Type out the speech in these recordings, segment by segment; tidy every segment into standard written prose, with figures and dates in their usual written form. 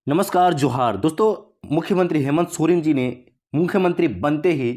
नमस्कार जोहार दोस्तों। मुख्यमंत्री हेमंत सोरेन जी ने मुख्यमंत्री बनते ही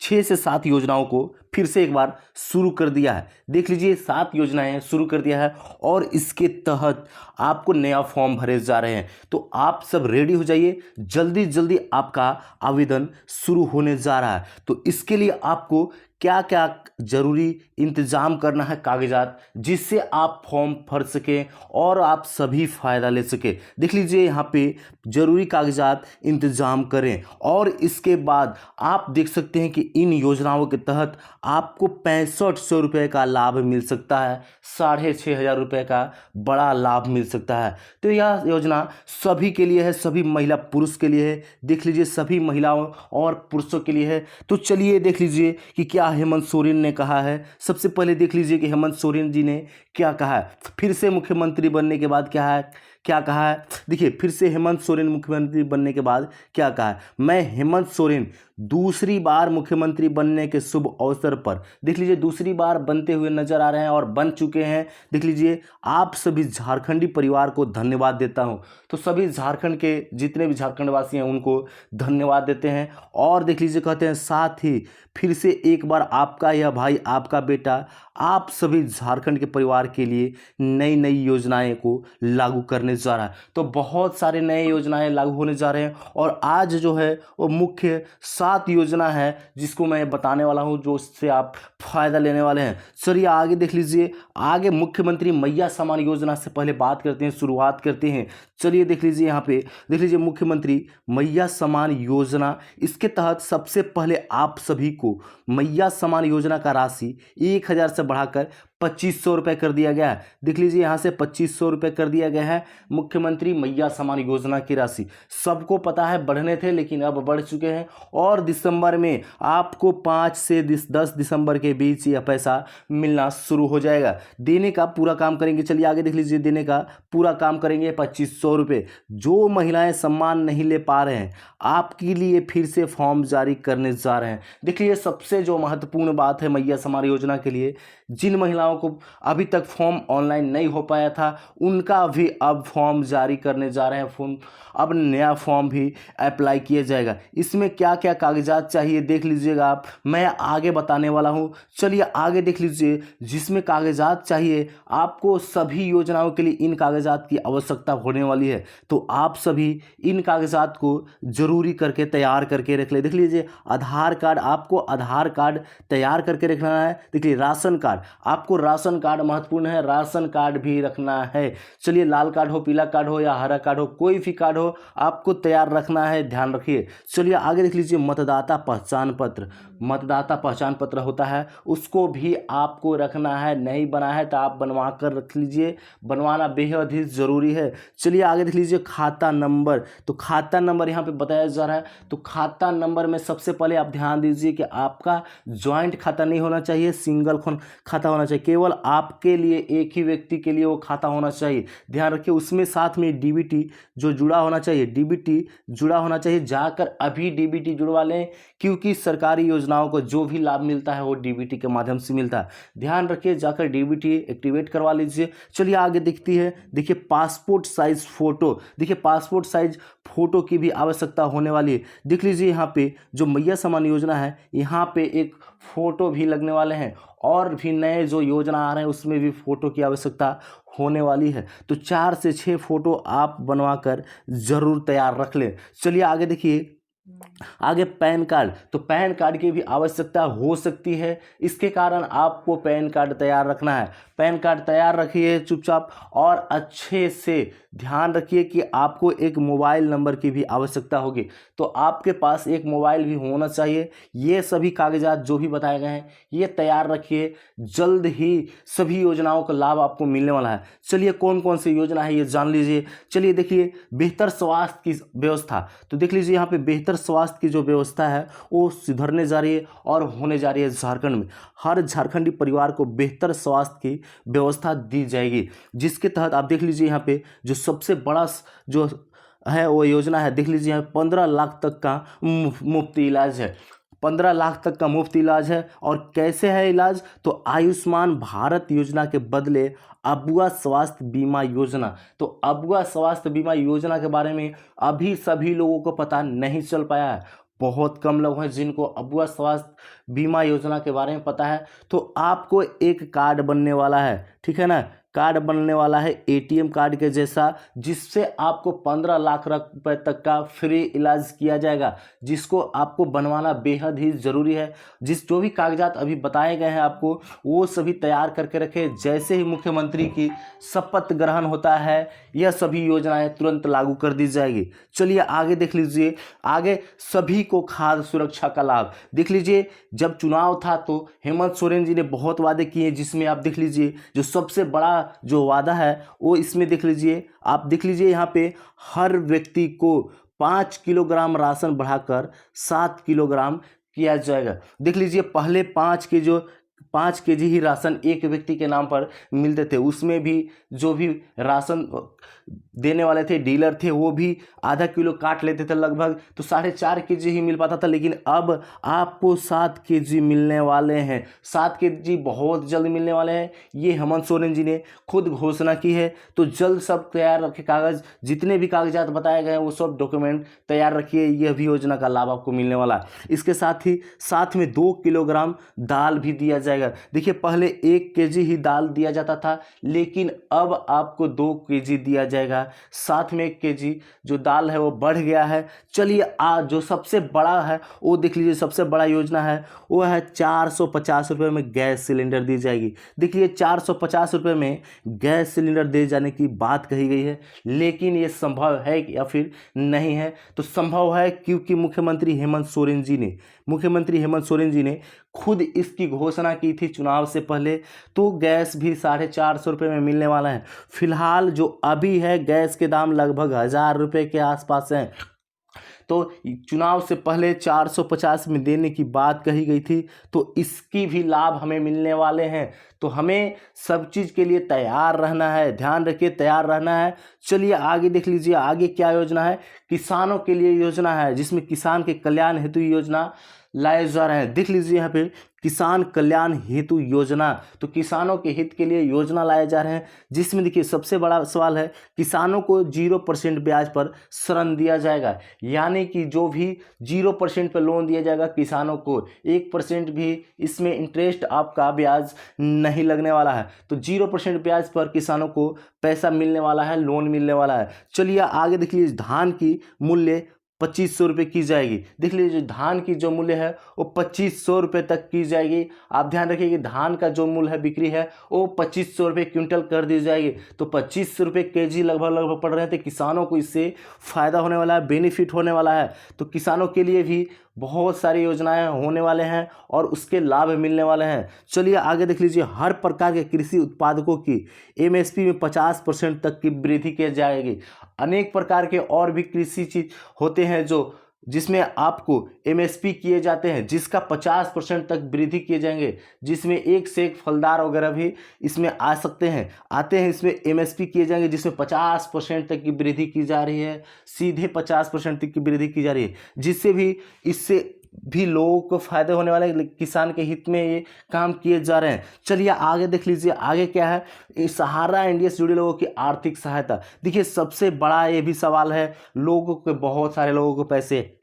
6 से 7 योजनाओं को फिर से एक बार शुरू कर दिया है। देख लीजिए 7 योजनाएं शुरू कर दिया है और इसके तहत आपको नया फॉर्म भरे जा रहे हैं। तो आप सब रेडी हो जाइए, जल्दी जल्दी आपका आवेदन शुरू होने जा रहा है। तो इसके लिए आपको क्या क्या जरूरी इंतजाम करना है, कागजात, जिससे आप फॉर्म भर सकें और आप सभी फायदा ले सके। देख लीजिए यहाँ पे जरूरी कागजात इंतजाम करें और इसके बाद आप देख सकते हैं कि इन योजनाओं के तहत आपको 6500 रुपये का लाभ मिल सकता है, 6500 रुपये का बड़ा लाभ मिल सकता है। तो यह योजना सभी के लिए है, सभी महिला पुरुष के लिए है। देख लीजिए सभी महिलाओं और पुरुषों के लिए है। तो चलिए देख लीजिए कि क्या हेमंत सोरेन ने कहा है। सबसे पहले देख लीजिए कि हेमंत सोरेन जी ने क्या कहा है। फिर से मुख्यमंत्री बनने के बाद क्या कहा है। देखिए फिर से हेमंत सोरेन मुख्यमंत्री बनने के बाद क्या कहा है। मैं हेमंत सोरेन दूसरी बार मुख्यमंत्री बनने के शुभ अवसर पर, देख लीजिए दूसरी बार बनते हुए नजर आ रहे हैं और बन चुके हैं। देख लीजिए आप सभी झारखंडी परिवार को धन्यवाद देता हूं। तो सभी झारखंड के जितने भी झारखंड वासी हैं उनको धन्यवाद देते हैं। और देख लीजिए कहते हैं साथ ही फिर से एक बार आपका यह भाई, आपका बेटा, आप सभी झारखंड के परिवार के लिए नई नई योजनाएं को लागू करने जा रहा है। तो बहुत सारे नए योजनाएं लागू होने जा रहे हैं और आज जो है वो मुख्य 7 योजना है जिसको मैं बताने वाला हूं, जो इससे आप फायदा लेने वाले हैं। चलिए आगे देख लीजिए। आगे मुख्यमंत्री मैया सम्मान योजना से पहले बात करते हैं, शुरुआत करते हैं। चलिए देख लीजिए यहाँ पे देख लीजिए मुख्यमंत्री मैया सम्मान योजना। इसके तहत सबसे पहले आप सभी को मैया सम्मान योजना का राशि 1000 से बढ़ाकर 2500 रुपये कर दिया गया है। देख लीजिए यहाँ से 2500 रुपये कर दिया गया है मुख्यमंत्री मैया सम्मान योजना की राशि। सबको पता है बढ़ने थे लेकिन अब बढ़ चुके हैं और दिसंबर में आपको 5 से 10 दिसंबर के बीच यह पैसा मिलना शुरू हो जाएगा। देने का पूरा काम करेंगे। चलिए आगे देख लीजिए। देने का पूरा काम करेंगे 2500 रुपये। जो महिलाएं सम्मान नहीं ले पा रहे हैं आपके लिए फिर से फॉर्म जारी करने जा रहे हैं। देखिए सबसे जो महत्वपूर्ण बात है मैया सम्मान योजना के लिए, जिन महिलाओं को अभी तक फॉर्म ऑनलाइन नहीं हो पाया था उनका भी अब फॉर्म जारी करने जा रहे हैं। अब नया फॉर्म भी अप्लाई किया जाएगा। इसमें क्या क्या कागजात चाहिए देख लीजिएगा आप, मैं आगे बताने वाला हूं। चलिए आगे देख लीजिए। जिसमें कागजात चाहिए आपको, सभी योजनाओं के लिए इन कागजात की आवश्यकता होने वाली है। तो आप सभी इन कागजात को जरूरी करके तैयार करके रख ले। देख लीजिए आधार कार्ड, आपको आधार कार्ड तैयार करके रखना है। देखिए राशन कार्ड, आपको राशन कार्ड महत्वपूर्ण है, राशन कार्ड भी रखना है। चलिए लाल कार्ड हो, पीला कार्ड हो या हरा कार्ड हो, कोई भी कार्ड हो आपको तैयार रखना है, ध्यान रखिए। चलिए आगे देख लीजिए मतदाता पहचान पत्र। मतदाता पहचान पत्र होता है उसको भी आपको रखना है। नहीं बना है तो आप बनवा कर रख लीजिए, बनवाना बेहद ही जरूरी है। चलिए आगे देख लीजिए खाता नंबर। तो खाता नंबर यहाँ पे बताया जा रहा है। तो खाता नंबर में सबसे पहले आप ध्यान दीजिए कि आपका ज्वाइंट खाता नहीं होना चाहिए, सिंगल खाता होना चाहिए। केवल आपके लिए, एक ही व्यक्ति के लिए वो खाता होना चाहिए, ध्यान रखिए। उसमें साथ में डीबीटी जो जुड़ा होना चाहिए, डीबीटी जुड़ा होना चाहिए। जाकर अभी डीबीटी जुड़वा लें क्योंकि सरकारी योजनाओं को जो भी लाभ मिलता है वो डीबीटी के माध्यम से मिलता है। ध्यान रखिए, जाकर डीबीटी एक्टिवेट करवा लीजिए। चलिए आगे दिखती है। देखिए पासपोर्ट साइज फोटो। देखिए पासपोर्ट साइज फोटो की भी आवश्यकता होने वाली है। देख लीजिए यहाँ पे जो मैया सम्मान योजना है यहाँ पे एक फोटो भी लगने वाले हैं और भी नए जो योजना आ रहे हैं उसमें भी फोटो की आवश्यकता होने वाली है। तो 4 से 6 फोटो आप बनवाकर जरूर तैयार रख लें। चलिए आगे देखिए। आगे पैन कार्ड। तो पैन कार्ड की भी आवश्यकता हो सकती है, इसके कारण आपको पैन कार्ड तैयार रखना है। पैन कार्ड तैयार रखिए चुपचाप और अच्छे से ध्यान रखिए कि आपको एक मोबाइल नंबर की भी आवश्यकता होगी। तो आपके पास एक मोबाइल भी होना चाहिए। ये सभी कागजात जो भी बताए गए हैं ये तैयार रखिए, जल्द ही सभी योजनाओं का लाभ आपको मिलने वाला है। चलिए कौन कौन सी योजना है ये जान लीजिए। चलिए देखिए बेहतर स्वास्थ्य की व्यवस्था। तो देख लीजिए यहाँ पे बेहतर स्वास्थ्य की जो व्यवस्था है वो सुधरने जा रही है और होने जा रही है झारखंड में। हर झारखंडी परिवार को बेहतर स्वास्थ्य की व्यवस्था दी जाएगी, जिसके तहत आप देख लीजिए यहाँ पे जो सबसे बड़ा जो है वो योजना है। देख लीजिए यहाँ 15 लाख तक का मुफ्त इलाज है। 15 लाख तक का मुफ्त इलाज है। और कैसे है इलाज? तो आयुष्मान भारत योजना के बदले अबुआ स्वास्थ्य बीमा योजना। तो अबुआ स्वास्थ्य बीमा योजना के बारे में अभी सभी लोगों को पता नहीं चल पाया है। बहुत कम लोग हैं जिनको अबुआ स्वास्थ्य बीमा योजना के बारे में पता है। तो आपको एक कार्ड बनने वाला है, ठीक है ना, कार्ड बनने वाला है एटीएम कार्ड के जैसा, जिससे आपको 15 लाख रुपए तक का फ्री इलाज किया जाएगा, जिसको आपको बनवाना बेहद ही ज़रूरी है। जो भी कागजात अभी बताए गए हैं आपको, वो सभी तैयार करके रखें। जैसे ही मुख्यमंत्री की शपथ ग्रहण होता है, यह सभी योजनाएं तुरंत लागू कर दी जाएगी। चलिए आगे देख लीजिए। आगे सभी को खाद्य सुरक्षा का लाभ देख लीजिए। जब चुनाव था तो हेमंत सोरेन जी ने बहुत वादे किए, जिसमें आप देख लीजिए जो सबसे बड़ा जो वादा है वो इसमें देख लीजिए। आप देख लीजिए यहाँ पे हर व्यक्ति को 5 किलोग्राम राशन बढ़ाकर 7 किलोग्राम किया जाएगा। देख लीजिए पहले 5 केजी ही राशन एक व्यक्ति के नाम पर मिलते थे, उसमें भी जो भी राशन देने वाले थे, डीलर थे, वो भी आधा किलो काट लेते थे लगभग, तो 4.5 केजी ही मिल पाता था। लेकिन अब आपको 7 केजी मिलने वाले हैं। 7 केजी बहुत जल्द मिलने वाले हैं, ये हेमंत सोरेन जी ने खुद घोषणा की है। तो जल्द सब तैयार रखे, कागज जितने भी कागजात बताए गए हैं वो सब डॉक्यूमेंट तैयार रखिए, यह भी योजना का लाभ आपको मिलने वाला है। इसके साथ में 2 किलोग्राम दाल भी दिया जाएगा। देखिए पहले 1 केजी ही दाल दिया जाता था, लेकिन अब आपको 2 केजी दिया जाएगा। साथ में 1 केजी जो दाल है वो बढ़ गया है। चलिए जो सबसे बड़ा है वो देख लीजिए, सबसे बड़ा योजना है वो है 450 रुपये में गैस सिलेंडर दी जाएगी। देखिए 450 रुपये में गैस सिलेंडर दे जाने की बात कही गई है, लेकिन ये संभव है या फिर नहीं है? तो संभव है, क्योंकि मुख्यमंत्री हेमंत सोरेन जी ने खुद इसकी घोषणा की थी चुनाव से पहले। तो गैस भी 450 रुपये में मिलने वाला है। फिलहाल जो अभी है गैस के दाम लगभग 1000 रुपये के आसपास हैं। तो चुनाव से पहले 450 में देने की बात कही गई थी, तो इसकी भी लाभ हमें मिलने वाले हैं। तो हमें सब चीज़ के लिए तैयार रहना है, ध्यान रखिए तैयार रहना है। चलिए आगे देख लीजिए, आगे क्या योजना है? किसानों के लिए योजना है, जिसमें किसान के कल्याण हेतु योजना लाए जा रहे हैं। देख लीजिए यहाँ पे किसान कल्याण हेतु योजना, तो किसानों के हित के लिए योजना लाए जा रहे हैं, जिसमें देखिए सबसे बड़ा सवाल है, किसानों को 0% ब्याज पर ऋण दिया जाएगा। यानी कि जो भी 0% पर लोन दिया जाएगा किसानों को, 1% भी इसमें इंटरेस्ट आपका ब्याज नहीं लगने वाला है। तो 0% ब्याज पर किसानों को पैसा मिलने वाला है, लोन मिलने वाला है। चलिए आगे देख लीजिए, धान की मूल्य 2500 रुपये की जाएगी। देख लीजिए धान की जो मूल्य है वो 2500 रुपये तक की जाएगी। आप ध्यान रखिए कि धान का जो मूल्य है बिक्री है वो 2500 रुपये क्विंटल कर दी जाएगी। तो 25 रुपये केजी लगभग पड़ रहे हैं। तो किसानों को इससे फ़ायदा होने वाला है, बेनिफिट होने वाला है। तो किसानों के लिए भी बहुत सारी योजनाएं होने वाले हैं और उसके लाभ मिलने वाले हैं। चलिए आगे देख लीजिए, हर प्रकार के कृषि उत्पादकों की एमएसपी में 50% तक की वृद्धि की जाएगी। अनेक प्रकार के और भी कृषि चीज होते हैं जिसमें आपको एमएसपी किए जाते हैं, जिसका 50% तक वृद्धि किए जाएंगे, जिसमें एक से एक फलदार वगैरह भी इसमें आते हैं इसमें एमएसपी किए जाएंगे, जिसमें 50% तक की वृद्धि की जा रही है, सीधे 50% तक की वृद्धि की जा रही है, इससे भी लोगों को फायदे होने वाले, किसान के हित में ये काम किए जा रहे हैं। चलिए आगे देख लीजिए, आगे क्या है? सहारा इंडिया से जुड़े लोगों की आर्थिक सहायता। देखिए सबसे बड़ा ये भी सवाल है, बहुत सारे लोगों को पैसे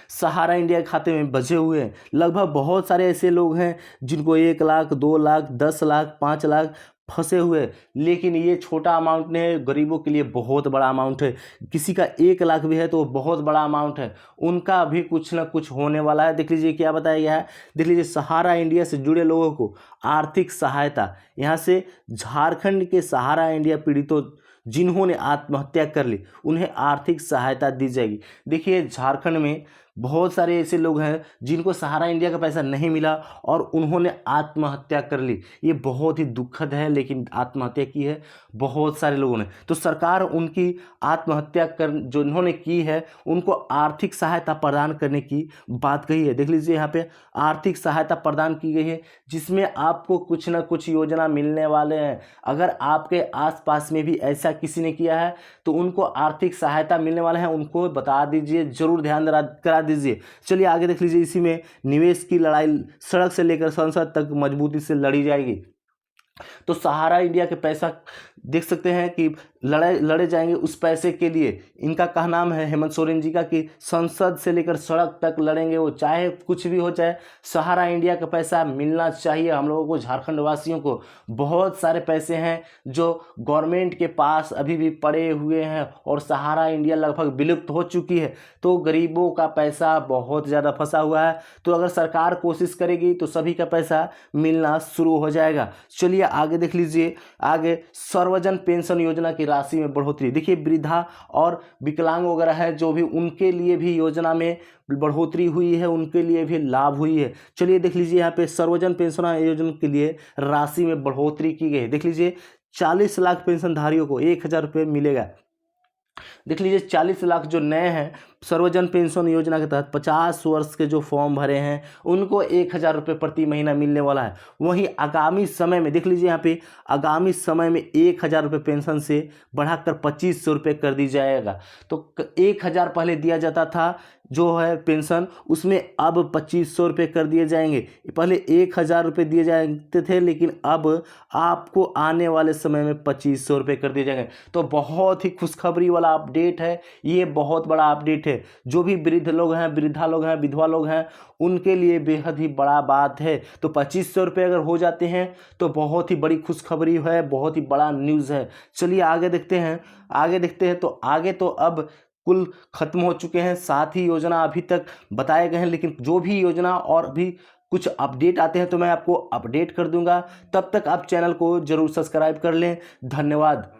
सहारा इंडिया खाते में बचे हुए हैं। लगभग बहुत सारे ऐसे लोग हैं जिनको 1 लाख, 2 लाख, 10 लाख, 5 लाख फंसे हुए, लेकिन ये छोटा अमाउंट नहीं है, गरीबों के लिए बहुत बड़ा अमाउंट है। किसी का 1 लाख भी है तो बहुत बड़ा अमाउंट है, उनका भी कुछ ना कुछ होने वाला है। देख लीजिए क्या बताया गया है, देख लीजिए सहारा इंडिया से जुड़े लोगों को आर्थिक सहायता। यहाँ से झारखंड के सहारा इंडिया पीड़ितों जिन्होंने आत्महत्या कर ली, उन्हें आर्थिक सहायता दी जाएगी। देखिए झारखंड में बहुत सारे ऐसे लोग हैं जिनको सहारा इंडिया का पैसा नहीं मिला और उन्होंने आत्महत्या कर ली। ये बहुत ही दुखद है, लेकिन आत्महत्या की है बहुत सारे लोगों ने। तो सरकार उनकी आत्महत्या जो इन्होंने की है उनको आर्थिक सहायता प्रदान करने की बात कही है। देख लीजिए यहाँ पे आर्थिक सहायता प्रदान की गई है, जिसमें आपको कुछ ना कुछ योजना मिलने वाले हैं। अगर आपके आसपास में भी ऐसा किसी ने किया है तो उनको आर्थिक सहायता मिलने वाले हैं, उनको बता दीजिए, जरूर ध्यान करा दीजिए। चलिए आगे देख लीजिए, इसी में निवेश की लड़ाई सड़क से लेकर संसद तक मजबूती से लड़ी जाएगी। तो सहारा इंडिया के पैसा देख सकते हैं कि लड़े जाएंगे उस पैसे के लिए। इनका कहना है हेमंत सोरेन जी का कि संसद से लेकर सड़क तक लड़ेंगे वो, चाहे कुछ भी हो, चाहे सहारा इंडिया का पैसा मिलना चाहिए हम लोगों को, झारखंड वासियों को। बहुत सारे पैसे हैं जो गवर्नमेंट के पास अभी भी पड़े हुए हैं और सहारा इंडिया लगभग विलुप्त हो चुकी है, तो गरीबों का पैसा बहुत ज़्यादा फंसा हुआ है। तो अगर सरकार कोशिश करेगी तो सभी का पैसा मिलना शुरू हो जाएगा। चलिए आगे देख लीजिए, आगे सर्वजन पेंशन योजना की राशि में बढ़ोतरी। देखिए वृद्धा और विकलांग वगैरह है जो भी, उनके लिए भी योजना में बढ़ोतरी हुई है, उनके लिए भी लाभ हुई है। चलिए देख लीजिए यहाँ पे सर्वजन पेंशन योजना के लिए राशि में बढ़ोतरी की गई है। देख लीजिए 40 लाख पेंशनधारियों को 1,000 रुपये मिलेगा। देख लीजिए 40 लाख जो नए हैं सर्वजन पेंशन योजना के तहत 50 वर्ष के जो फॉर्म भरे हैं उनको 1,000 रुपये प्रति महीना मिलने वाला है। वहीं आगामी समय में देख लीजिए यहाँ पे आगामी समय में 1,000 रुपये पेंशन से बढ़ाकर 2,500 रुपये कर दी जाएगा। तो 1,000 पहले दिया जाता था जो है पेंशन, उसमें अब 2,500 रुपये कर दिए जाएंगे। पहले 1,000 रुपये दिए जाते थे, लेकिन अब आपको आने वाले समय में 2,500 रुपये कर दिए जाएंगे। तो बहुत ही खुशखबरी वाला अपडेट है, ये बहुत बड़ा अपडेट है। जो भी वृद्ध लोग हैं, वृद्धा लोग हैं, विधवा लोग हैं, उनके लिए बेहद ही बड़ा बात है। तो 2,500 रुपये अगर हो जाते हैं तो बहुत ही बड़ी खुशखबरी है, बहुत ही बड़ा न्यूज़ है। चलिए आगे देखते हैं। तो आगे तो अब कुल खत्म हो चुके हैं, 7 ही योजना अभी तक बताए गए हैं, लेकिन जो भी योजना और भी कुछ अपडेट आते हैं तो मैं आपको अपडेट कर दूंगा। तब तक आप चैनल को जरूर सब्सक्राइब कर लें। धन्यवाद।